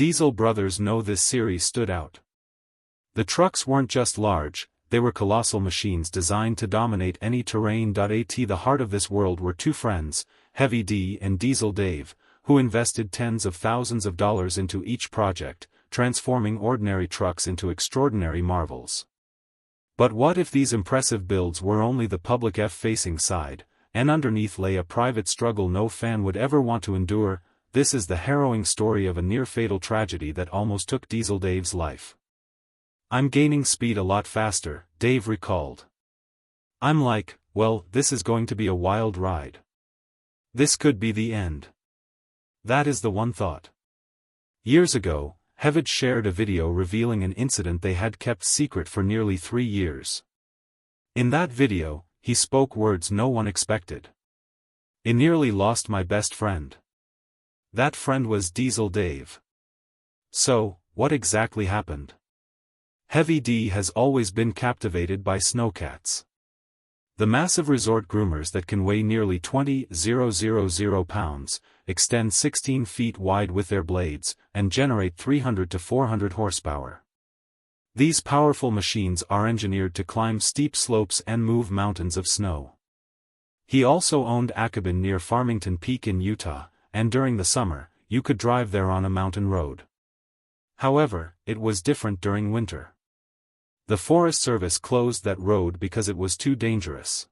Diesel brothers know this series stood out. The trucks weren't just large, they were colossal machines designed to dominate any terrain. At the heart of this world were two friends, Heavy D and Diesel Dave, who invested tens of thousands of dollars into each project, transforming ordinary trucks into extraordinary marvels. But what if these impressive builds were only the public facing side, and underneath lay a private struggle no fan would ever want to endure? This is the harrowing story of a near-fatal tragedy that almost took Diesel Dave's life. "I'm gaining speed a lot faster," Dave recalled. "I'm like, well, this is going to be a wild ride. This could be the end." That is the one thought. Years ago, Hevid shared a video revealing an incident they had kept secret for nearly 3 years. In that video, he spoke words no one expected. "I nearly lost my best friend." That friend was Diesel Dave. So, what exactly happened? Heavy D has always been captivated by snowcats. The massive resort groomers that can weigh nearly 20,000 pounds, extend 16 feet wide with their blades, and generate 300 to 400 horsepower. These powerful machines are engineered to climb steep slopes and move mountains of snow. He also owned a cabin near Farmington Peak in Utah, and during the summer, you could drive there on a mountain road. However, it was different during winter. The Forest Service closed that road because it was too dangerous.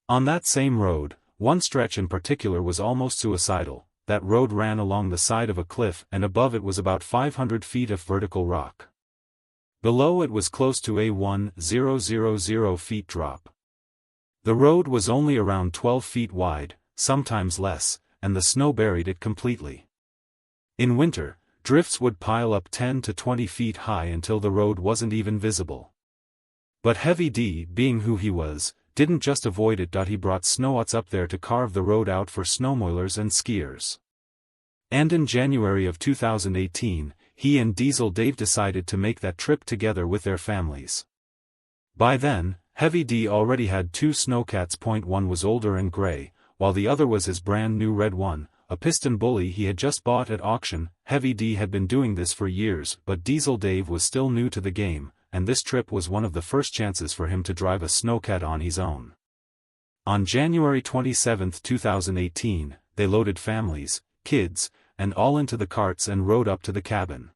On that same road, one stretch in particular was almost suicidal. That road ran along the side of a cliff, and above it was about 500 feet of vertical rock. Below it was close to a 1,000 feet drop. The road was only around 12 feet wide, sometimes less, and the snow buried it completely. In winter, drifts would pile up 10 to 20 feet high until the road wasn't even visible. But Heavy D, being who he was, didn't just avoid it. He brought snowouts up there to carve the road out for snowmoilers and skiers. And in January of 2018, he and Diesel Dave decided to make that trip together with their families. By then, Heavy D already had 2 snowcats. One was older and gray, while the other was his brand new red one, a piston bully he had just bought at auction. Heavy D had been doing this for years, but Diesel Dave was still new to the game, and this trip was one of the first chances for him to drive a snowcat on his own. On January 27, 2018, they loaded families, kids, and all into the carts and rode up to the cabin.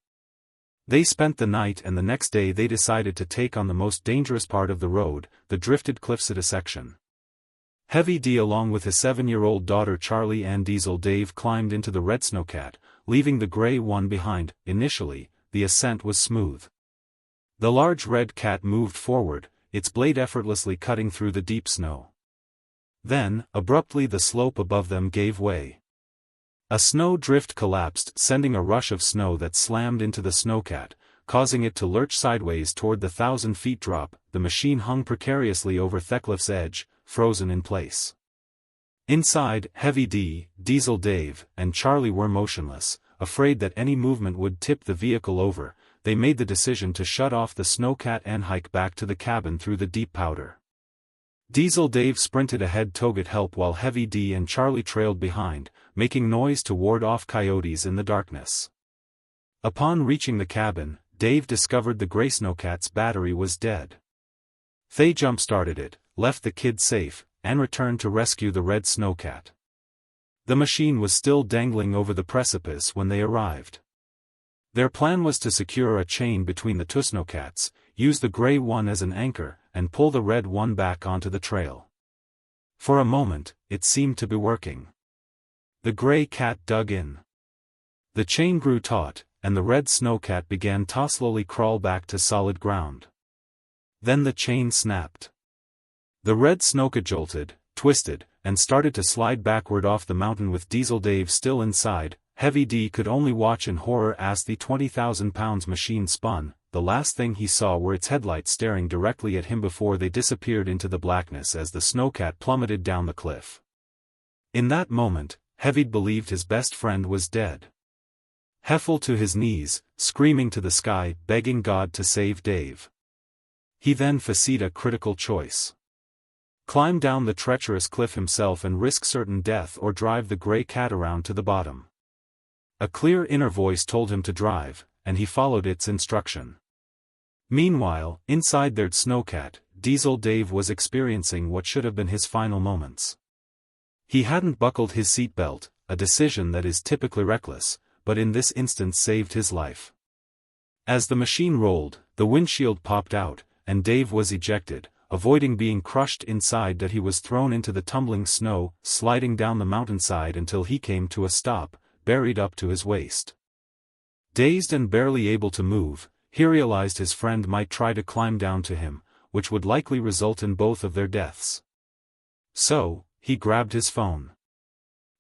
They spent the night, and the next day they decided to take on the most dangerous part of the road, the drifted cliffside section. Heavy D along with his 7-year-old daughter Charlie and Diesel Dave climbed into the red snowcat, leaving the gray one behind. Initially, the ascent was smooth. The large red cat moved forward, its blade effortlessly cutting through the deep snow. Then, abruptly the slope above them gave way. A snow drift collapsed, sending a rush of snow that slammed into the snowcat, causing it to lurch sideways toward the 1,000-feet drop. The machine hung precariously over the cliff's edge, frozen in place. Inside, Heavy D, Diesel Dave, and Charlie were motionless, afraid that any movement would tip the vehicle over. They made the decision to shut off the snowcat and hike back to the cabin through the deep powder. Diesel Dave sprinted ahead to get help while Heavy D and Charlie trailed behind, making noise to ward off coyotes in the darkness. Upon reaching the cabin, Dave discovered the gray snowcat's battery was dead. They jump-started it, left the kids safe, and returned to rescue the red snowcat. The machine was still dangling over the precipice when they arrived. Their plan was to secure a chain between the two snowcats, use the gray one as an anchor, and pull the red one back onto the trail. For a moment, it seemed to be working. The gray cat dug in. The chain grew taut, and the red snowcat began to slowly crawl back to solid ground. Then the chain snapped. The red snowcat jolted, twisted, and started to slide backward off the mountain with Diesel Dave still inside. Heavy D could only watch in horror as the 20,000-pound machine spun. The last thing he saw were its headlights staring directly at him before they disappeared into the blackness as the snowcat plummeted down the cliff. In that moment, Heavy believed his best friend was dead. He fell to his knees, screaming to the sky, begging God to save Dave. He then faced a critical choice. Climb down the treacherous cliff himself and risk certain death, or drive the gray cat around to the bottom. A clear inner voice told him to drive, and he followed its instruction. Meanwhile, inside their snowcat, Diesel Dave was experiencing what should have been his final moments. He hadn't buckled his seatbelt, a decision that is typically reckless, but in this instance saved his life. As the machine rolled, the windshield popped out, and Dave was ejected, avoiding being crushed inside that he was thrown into the tumbling snow, sliding down the mountainside until he came to a stop, buried up to his waist. Dazed and barely able to move, he realized his friend might try to climb down to him, which would likely result in both of their deaths. So, he grabbed his phone.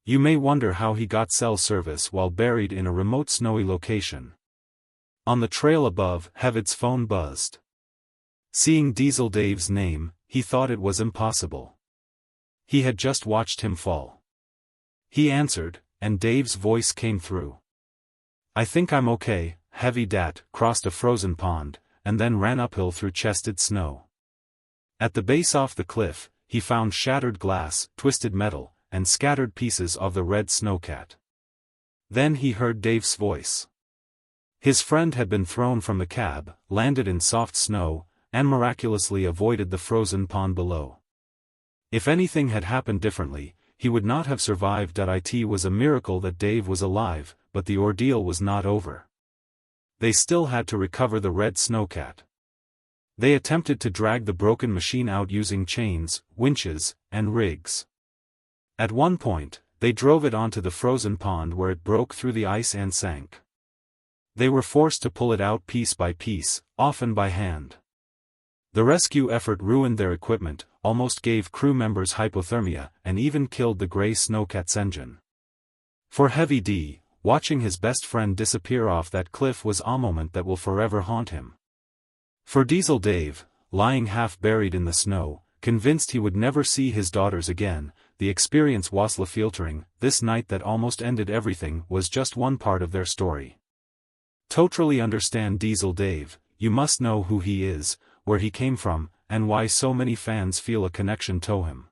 You may wonder how he got cell service while buried in a remote snowy location. On the trail above, Hevid's phone buzzed. Seeing Diesel Dave's name, he thought it was impossible. He had just watched him fall. He answered, and Dave's voice came through. I think I'm okay. Heavy Dat crossed a frozen pond, and then ran uphill through chested snow. At the base off the cliff, he found shattered glass, twisted metal, and scattered pieces of the red snowcat. Then he heard Dave's voice. His friend had been thrown from the cab, landed in soft snow, and miraculously avoided the frozen pond below. If anything had happened differently, he would not have survived. It was a miracle that Dave was alive, but the ordeal was not over. They still had to recover the red snowcat. They attempted to drag the broken machine out using chains, winches, and rigs. At one point, they drove it onto the frozen pond where it broke through the ice and sank. They were forced to pull it out piece by piece, often by hand. The rescue effort ruined their equipment, almost gave crew members hypothermia, and even killed the gray snowcat's engine. For Heavy D, watching his best friend disappear off that cliff was a moment that will forever haunt him. For Diesel Dave, lying half buried in the snow, convinced he would never see his daughters again, the experience was filtering, this night that almost ended everything was just one part of their story. To totally understand Diesel Dave, you must know who he is, where he came from, and why so many fans feel a connection to him.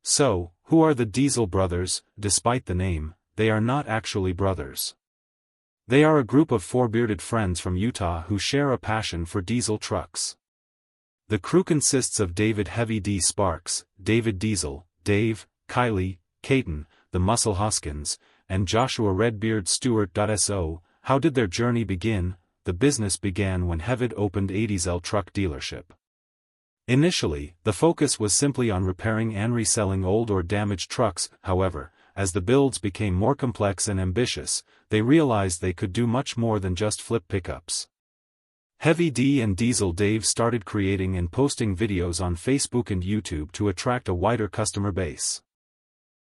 So, who are the Diesel brothers? Despite the name, they are not actually brothers. They are a group of four bearded friends from Utah who share a passion for diesel trucks. The crew consists of David Heavy D. Sparks, David Diesel, Dave, Kiley, Caton, the Muscle Hoskins, and Joshua Redbeard Stewart. So, how did their journey begin? The business began when Hevid opened a diesel truck dealership. Initially, the focus was simply on repairing and reselling old or damaged trucks. However, as the builds became more complex and ambitious, they realized they could do much more than just flip pickups. Heavy D and Diesel Dave started creating and posting videos on Facebook and YouTube to attract a wider customer base.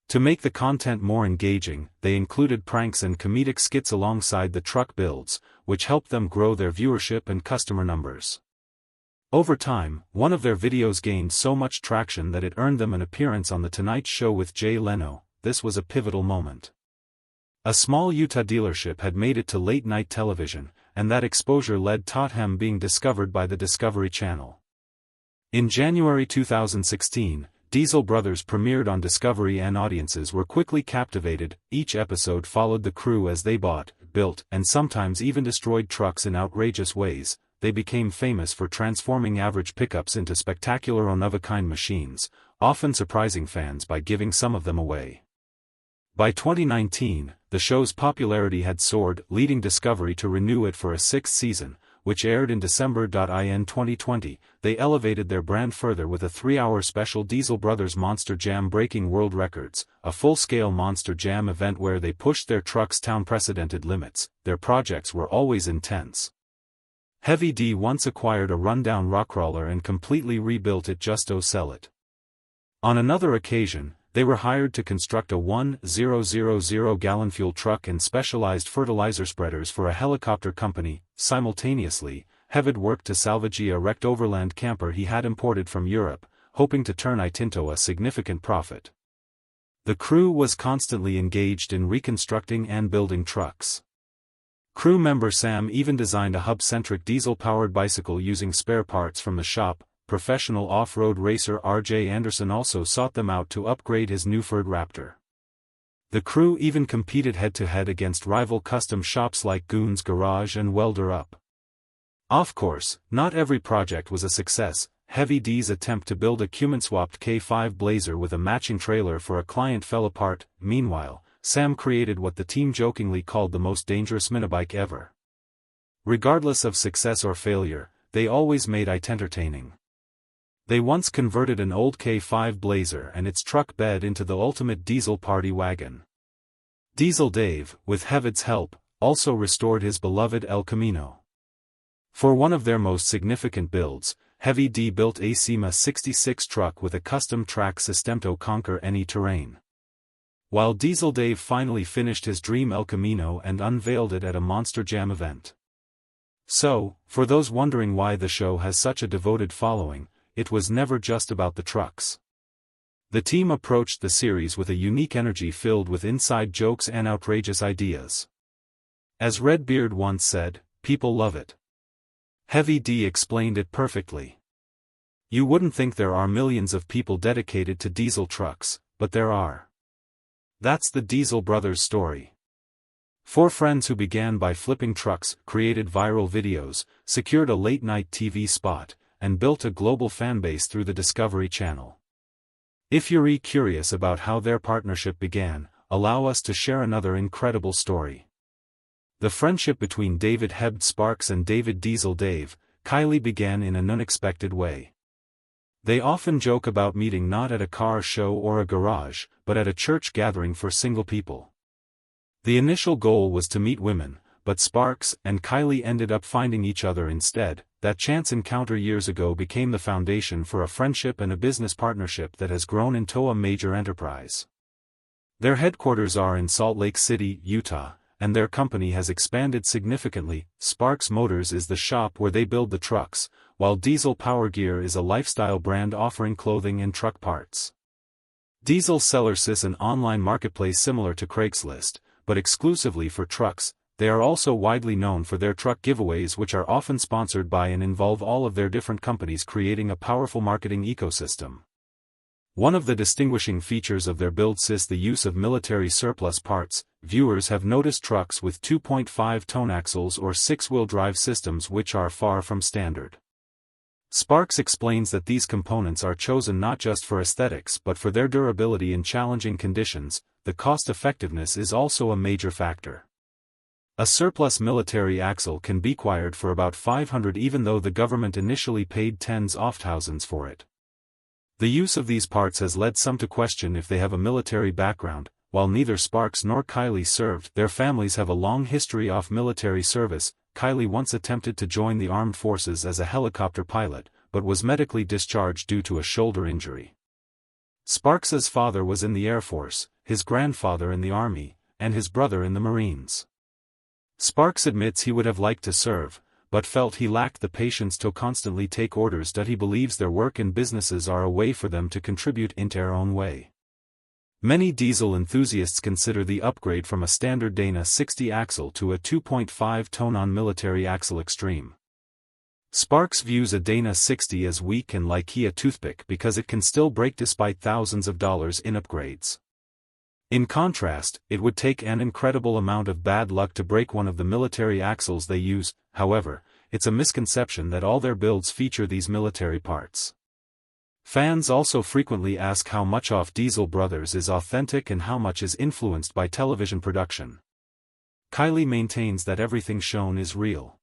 To make the content more engaging, they included pranks and comedic skits alongside the truck builds, which helped them grow their viewership and customer numbers. Over time, one of their videos gained so much traction that it earned them an appearance on The Tonight Show with Jay Leno. This was a pivotal moment. A small Utah dealership had made it to late-night television, and that exposure led to him being discovered by the Discovery Channel. In January 2016, Diesel Brothers premiered on Discovery and audiences were quickly captivated. Each episode followed the crew as they bought, built, and sometimes even destroyed trucks in outrageous ways. They became famous for transforming average pickups into spectacular one-of-a-kind machines, often surprising fans by giving some of them away. By 2019, the show's popularity had soared, leading Discovery to renew it for a sixth season, which aired in December. In 2020, they elevated their brand further with a 3-hour special Diesel Brothers Monster Jam breaking world records, a full-scale Monster Jam event where they pushed their trucks to unprecedented limits. Their projects were always intense. Heavy D once acquired a rundown rockcrawler and completely rebuilt it just to sell it. On another occasion, they were hired to construct a 1,000-gallon fuel truck and specialized fertilizer spreaders for a helicopter company. Simultaneously, Hevid worked to salvage a wrecked overland camper he had imported from Europe, hoping to turn it into a significant profit. The crew was constantly engaged in reconstructing and building trucks. Crew member Sam even designed a hub-centric diesel-powered bicycle using spare parts from the shop. Professional off-road racer R.J. Anderson also sought them out to upgrade his new Ford Raptor. The crew even competed head-to-head against rival custom shops like Goon's Garage and Welder Up. Of course, not every project was a success. Heavy D's attempt to build a Cumin-swapped K5 Blazer with a matching trailer for a client fell apart. Meanwhile, Sam created what the team jokingly called the most dangerous minibike ever. Regardless of success or failure, they always made it entertaining. They once converted an old K5 Blazer and its truck bed into the ultimate diesel party wagon. Diesel Dave, with Hevid's help, also restored his beloved El Camino. For one of their most significant builds, Heavy D built a SEMA 66 truck with a custom track system to conquer any terrain. While Diesel Dave finally finished his dream El Camino and unveiled it at a Monster Jam event. So, for those wondering why the show has such a devoted following, it was never just about the trucks. The team approached the series with a unique energy filled with inside jokes and outrageous ideas. As Redbeard once said, "People love it." Heavy D explained it perfectly. You wouldn't think there are millions of people dedicated to diesel trucks, but there are. That's the Diesel Brothers story. Four friends who began by flipping trucks, created viral videos, secured a late-night TV spot, and built a global fanbase through the Discovery Channel. If you're curious about how their partnership began, allow us to share another incredible story. The friendship between David Hebd Sparks and David Diesel Dave, Kiley began in an unexpected way. They often joke about meeting not at a car show or a garage, but at a church gathering for single people. The initial goal was to meet women, but Sparks and Kiley ended up finding each other instead. That chance encounter years ago became the foundation for a friendship and a business partnership that has grown into a major enterprise. Their headquarters are in Salt Lake City, Utah, and their company has expanded significantly. Sparks Motors is the shop where they build the trucks, while Diesel Power Gear is a lifestyle brand offering clothing and truck parts. Diesel Sellers is an online marketplace similar to Craigslist, but exclusively for trucks. They are also widely known for their truck giveaways, which are often sponsored by and involve all of their different companies, creating a powerful marketing ecosystem. One of the distinguishing features of their builds is the use of military surplus parts. Viewers have noticed trucks with 2.5-ton axles or six-wheel drive systems, which are far from standard. Sparks explains that these components are chosen not just for aesthetics but for their durability in challenging conditions. The cost-effectiveness is also a major factor. A surplus military axle can be acquired for about $500, even though the government initially paid tens of thousands for it. The use of these parts has led some to question if they have a military background. While neither Sparks nor Kiley served, their families have a long history of military service. Kiley once attempted to join the armed forces as a helicopter pilot, but was medically discharged due to a shoulder injury. Sparks's father was in the Air Force, his grandfather in the Army, and his brother in the Marines. Sparks admits he would have liked to serve, but felt he lacked the patience to constantly take orders. That he believes their work and businesses are a way for them to contribute in their own way. Many diesel enthusiasts consider the upgrade from a standard Dana 60 axle to a 2.5-ton on-military axle extreme. Sparks views a Dana 60 as weak and like a toothpick because it can still break despite thousands of dollars in upgrades. In contrast, it would take an incredible amount of bad luck to break one of the military axles they use. However, it's a misconception that all their builds feature these military parts. Fans also frequently ask how much of Diesel Brothers is authentic and how much is influenced by television production. Kiley maintains that everything shown is real.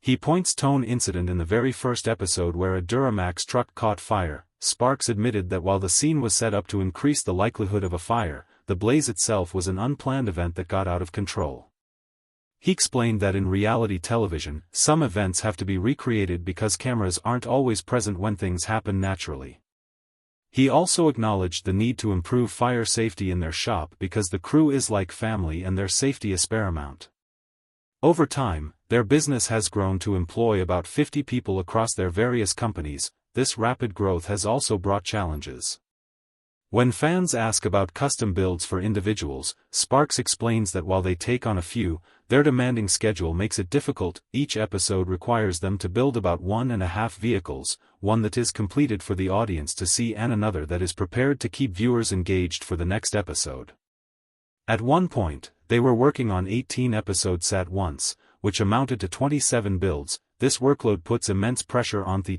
He points to an incident in the very first episode where a Duramax truck caught fire. Sparks admitted that while the scene was set up to increase the likelihood of a fire, the blaze itself was an unplanned event that got out of control. He explained that in reality television, some events have to be recreated because cameras aren't always present when things happen naturally. He also acknowledged the need to improve fire safety in their shop because the crew is like family and their safety is paramount. Over time, their business has grown to employ about 50 people across their various companies. This rapid growth has also brought challenges. When fans ask about custom builds for individuals, Sparks explains that while they take on a few, their demanding schedule makes it difficult. Each episode requires them to build about 1.5 vehicles, one that is completed for the audience to see and another that is prepared to keep viewers engaged for the next episode. At one point, they were working on 18 episodes at once, which amounted to 27 builds. This workload puts immense pressure on the